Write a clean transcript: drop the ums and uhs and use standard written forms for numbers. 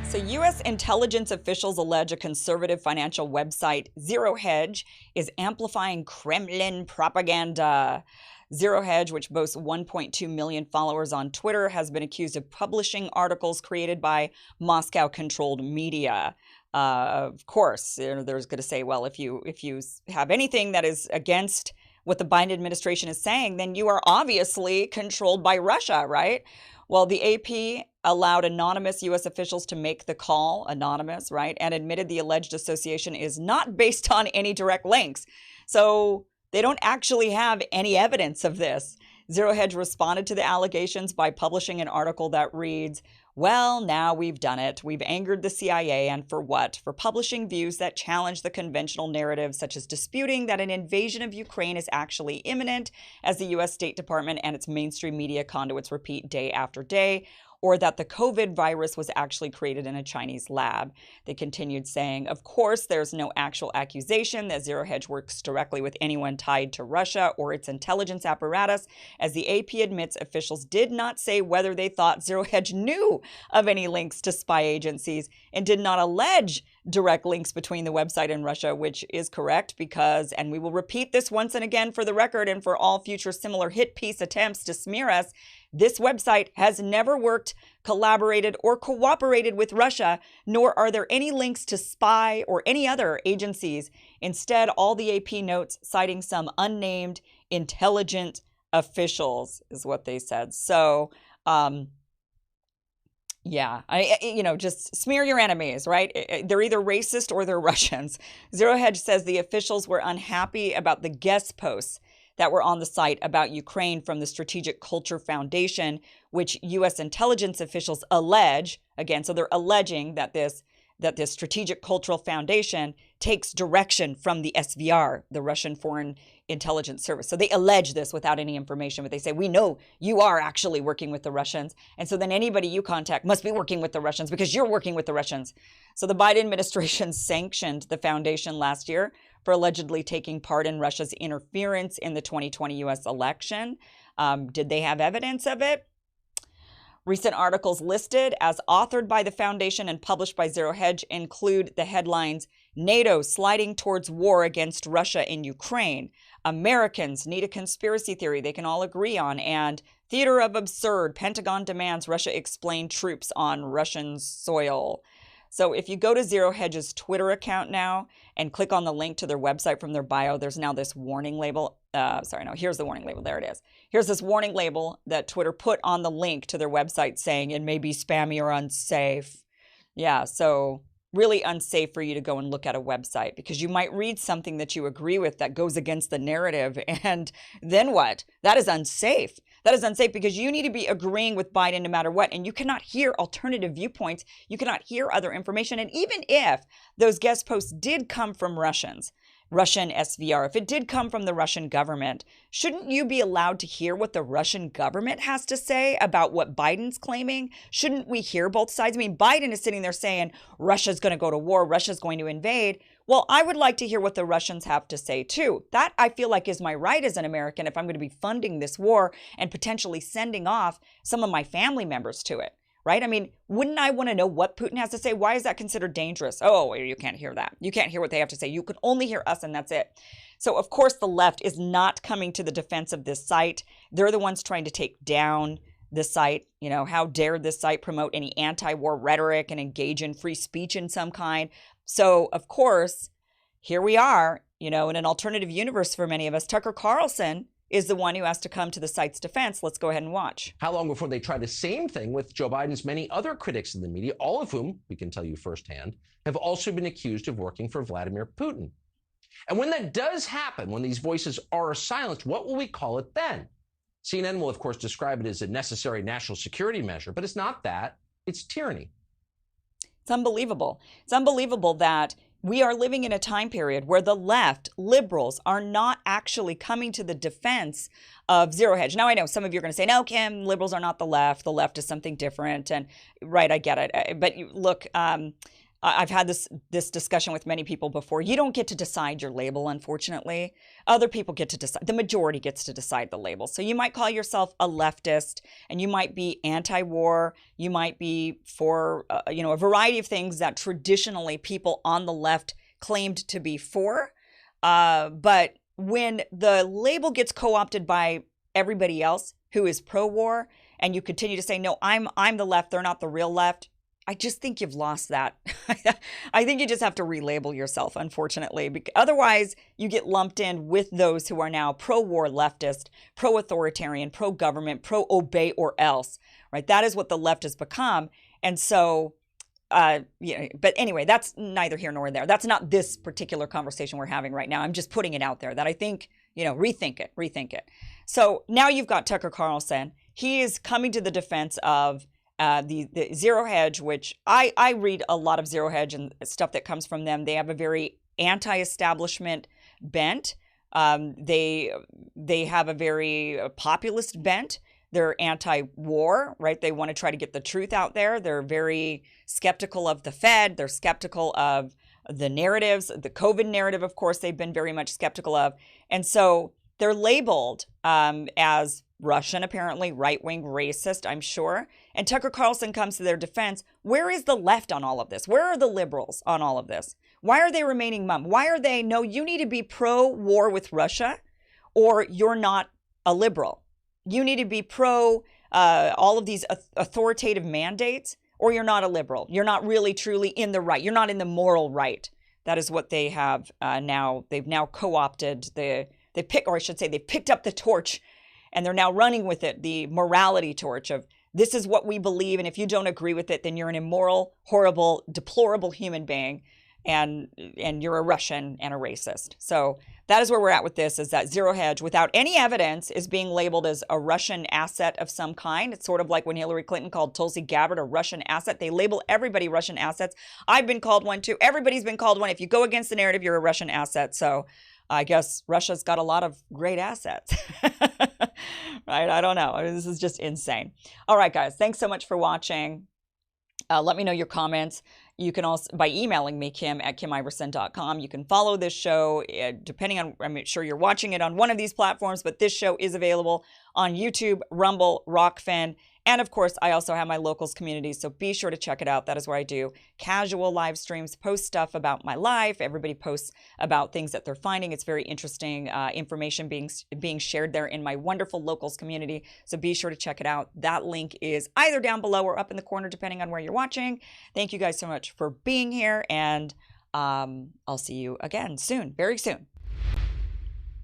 So, U.S. intelligence officials allege a conservative financial website, Zero Hedge, is amplifying Kremlin propaganda. Zero Hedge, which boasts 1.2 million followers on Twitter, has been accused of publishing articles created by Moscow-controlled media. Of course, they're going to say, well, if you have anything that is against what the Biden administration is saying, then you are obviously controlled by Russia, right? Well, the AP allowed anonymous U.S. officials to make the call, anonymous, right, and admitted the alleged association is not based on any direct links. So they don't actually have any evidence of this. Zero Hedge responded to the allegations by publishing an article that reads, well, now we've done it. We've angered the CIA, and for what? For publishing views that challenge the conventional narrative, such as disputing that an invasion of Ukraine is actually imminent, as the U.S. State Department and its mainstream media conduits repeat day after day, or that the COVID virus was actually created in a Chinese lab. They continued saying, of course, there's no actual accusation that Zero Hedge works directly with anyone tied to Russia or its intelligence apparatus. As the AP admits, officials did not say whether they thought Zero Hedge knew of any links to spy agencies and did not allege direct links between the website and Russia, which is correct because, and we will repeat this once and again for the record and for all future similar hit piece attempts to smear us, this website has never worked, collaborated, or cooperated with Russia, nor are there any links to spy or any other agencies. Instead, all the AP notes citing some unnamed intelligent officials is what they said. So, yeah, just smear your enemies, right? They're either racist or they're Russians. Zero Hedge says the officials were unhappy about the guest posts that were on the site about Ukraine from the Strategic Culture Foundation, which U.S. intelligence officials allege, again, so they're alleging that this Strategic Cultural Foundation takes direction from the SVR, the Russian Foreign Intelligence Service. So they allege this without any information, but they say, we know you are actually working with the Russians. And so then anybody you contact must be working with the Russians because you're working with the Russians. So the Biden administration sanctioned the foundation last year for allegedly taking part in Russia's interference in the 2020 U.S. election. Did they have evidence of it? Recent articles listed as authored by the foundation and published by Zero Hedge include the headlines, NATO sliding towards war against Russia in Ukraine, Americans need a conspiracy theory they can all agree on, and Theater of Absurd, Pentagon demands Russia explain troops on Russian soil. So if you go to Zero Hedge's Twitter account now and click on the link to their website from their bio, there's now this warning label. Here's the warning label. There it is. Here's this warning label that Twitter put on the link to their website saying it may be spammy or unsafe. Yeah, so really unsafe for you to go and look at a website because you might read something that you agree with that goes against the narrative. And then what? That is unsafe. That is unsafe because you need to be agreeing with Biden no matter what. And you cannot hear alternative viewpoints. You cannot hear other information. And even if those guest posts did come from Russian SVR, if it did come from the Russian government, shouldn't you be allowed to hear what the Russian government has to say about what Biden's claiming? Shouldn't we hear both sides? I mean, Biden is sitting there saying Russia's going to go to war, Russia's going to invade. Well, I would like to hear what the Russians have to say too. That I feel like is my right as an American if I'm going to be funding this war and potentially sending off some of my family members to it. Right? I mean, wouldn't I want to know what Putin has to say? Why is that considered dangerous? Oh, you can't hear that. You can't hear what they have to say. You can only hear us and that's it. So, of course, the left is not coming to the defense of this site. They're the ones trying to take down the site. You know, how dare this site promote any anti-war rhetoric and engage in free speech in some kind? So, of course, here we are, in an alternative universe for many of us. Tucker Carlson is the one who has to come to the site's defense. Let's go ahead and watch. How long before they try the same thing with Joe Biden's many other critics in the media, all of whom, we can tell you firsthand, have also been accused of working for Vladimir Putin? And when that does happen, when these voices are silenced, what will we call it then? CNN will, of course, describe it as a necessary national security measure, but it's not that. It's tyranny. It's unbelievable. It's unbelievable that we are living in a time period where the left, liberals, are not actually coming to the defense of Zero Hedge. Now, I know some of you are going to say, no, Kim, liberals are not the left. The left is something different. And right, I get it. But look, I've had this discussion with many people before. You don't get to decide your label, unfortunately. Other people get to decide. The majority gets to decide the label. So you might call yourself a leftist, and you might be anti-war. You might be for a variety of things that traditionally people on the left claimed to be for. But when the label gets co-opted by everybody else who is pro-war, and you continue to say, no, I'm the left, they're not the real left, I just think you've lost that. I think you just have to relabel yourself, unfortunately. Otherwise, you get lumped in with those who are now pro-war leftist, pro-authoritarian, pro-government, pro-obey or else, right? That is what the left has become. And so, but anyway, that's neither here nor there. That's not this particular conversation we're having right now. I'm just putting it out there that I think, rethink it. So now you've got Tucker Carlson. He is coming to the defense of the Zero Hedge, which I read a lot of Zero Hedge and stuff that comes from them. They have a very anti-establishment bent. They have a very populist bent. They're anti-war, right? They want to try to get the truth out there. They're very skeptical of the Fed. They're skeptical of the narratives. The COVID narrative, of course, they've been very much skeptical of. And so they're labeled as Russian, apparently, right-wing racist, I'm sure. And Tucker Carlson comes to their defense. Where is the left on all of this? Where are the liberals on all of this? Why are they remaining mum? Why are they, no, you need to be pro-war with Russia or you're not a liberal. You need to be pro all of these authoritative mandates or you're not a liberal. You're not really, truly in the right. You're not in the moral right. That is what they have now. They've now co-opted they've picked up the torch. And they're now running with it, the morality torch of this is what we believe. And if you don't agree with it, then you're an immoral, horrible, deplorable human being. And you're a Russian and a racist. So that is where we're at with this, is that Zero Hedge, without any evidence, is being labeled as a Russian asset of some kind. It's sort of like when Hillary Clinton called Tulsi Gabbard a Russian asset. They label everybody Russian assets. I've been called one too. Everybody's been called one. If you go against the narrative, you're a Russian asset. So I guess Russia's got a lot of great assets, right? I don't know. I mean, this is just insane. All right, guys, thanks so much for watching. Let me know your comments. You can also, by emailing me, Kim@KimIversen.com. You can follow this show, depending on, I'm sure you're watching it on one of these platforms, but this show is available on YouTube, Rumble, Rockfin, and of course, I also have my locals community, so be sure to check it out. That is where I do casual live streams, post stuff about my life. Everybody posts about things that they're finding. It's very interesting information being shared there in my wonderful locals community, so be sure to check it out. That link is either down below or up in the corner, depending on where you're watching. Thank you guys so much for being here, and I'll see you again soon, very soon.